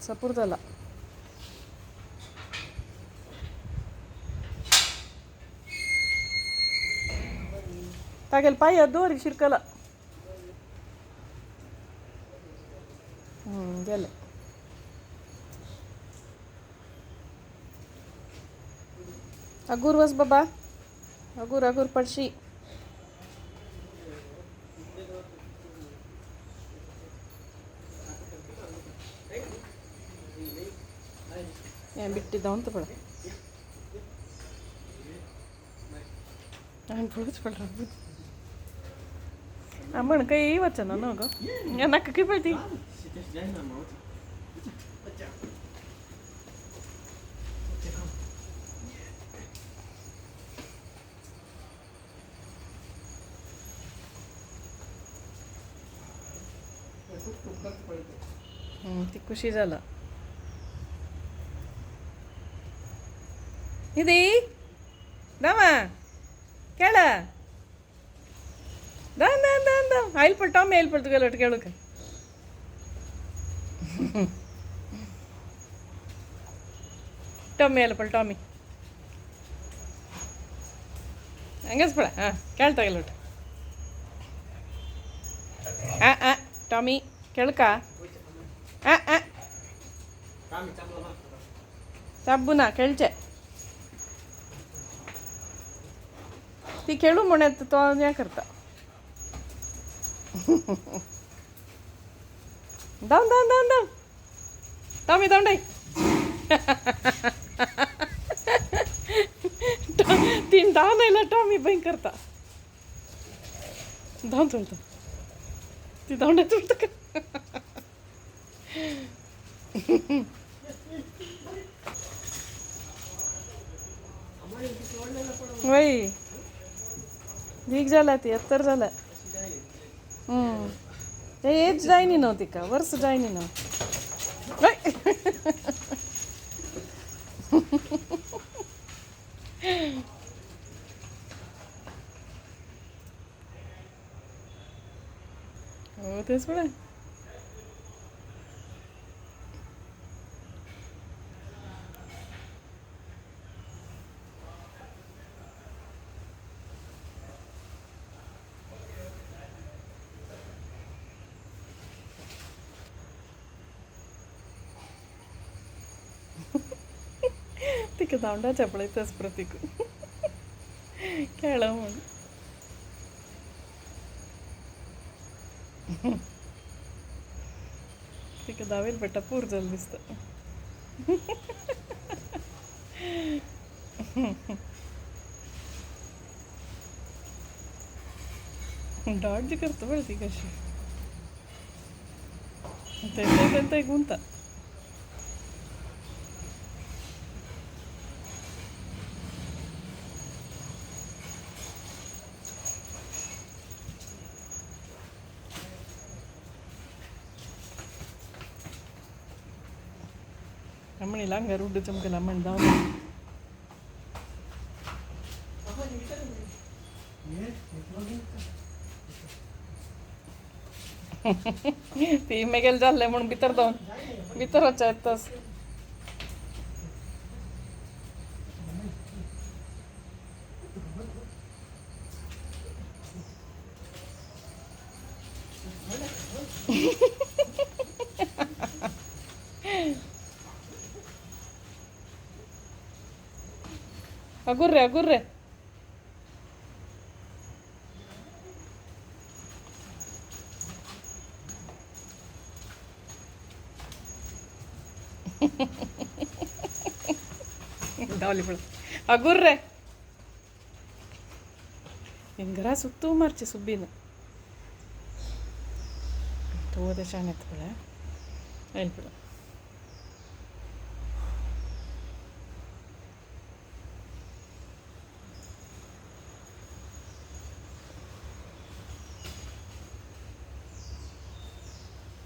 सपूर्दला तागेल पाय दोरी शिरकला गेले अगूर वस बाबा अगूर अगूर पडशी ಏನ್ ಬಿಟ್ಟಿದ್ದ ಅಂತ ಬೇಡ ನಾನು ಪುಳಿಸ್ಬೇಡ್ರ ಅಮ್ಮನ ಕೈ ಇವತ್ತ ನನಗ ನಕ್ಕ ಕೈ ಬೈತಿ ती खुशी झालं इदी दामा ಕೇಳ ಆಯಿಲ್ ಪಲ್ ಟಾಮಿ ಆಯಿಲ್ ಪಲ್ ತಗೊಳ್ಳೋಟ್ ಕೇಳಕ್ಕೆ ಟಾಮಿ ಆಯಿಲ್ ಪಲ್ ಟಾಮಿ ಹಂಗಸ್ಬೇಡ ಹಾಂ ಕೇಳ್ತಾ ಇಲ್ಲೋಟ್ ಟಾಮಿ ಕೇಳ್ಕ तब्बुना खेळचे ती खेळू म्हणत तो या करता दाऊन दाऊन दाऊन दाऊन टॉमी दाऊन डाई तीन दाव नाही टॉमी बहीण करता धावून चलतो ती धावून तुलत का वय ठीक झाला ती अत्तर झाला ते एज जायनी नव्हती का वर्ष जायनी नव्हती हो तेच पण तिक दांडा चपळायचंच प्रतीक खेळ म्हणून तिक दावेल बेटा पूर झालं दिसतं डॉट जी करतो बरं ती कशी ते गुंता ಅಮ್ಮನಿಲ್ಲ ಹಂಗೆ ರುಡ್ಡು ಚಮಕಲ್ಲ ಅಮ್ಮನ ದಾವ ती मेगेल जाल्ले म्हणून भितर जाऊन भितरच आहेत तस अगुर्रे अगुर्रे दावली पड अगुर्रे ಹಿಂಗರ ಸುತ್ತು ಮರ್ಚಿ ಸುಬ್ಬಿನ ತೋದ ಶಾನೆ ಎತ್ಕೊಳ ಹೇಳ್ಬಿಡು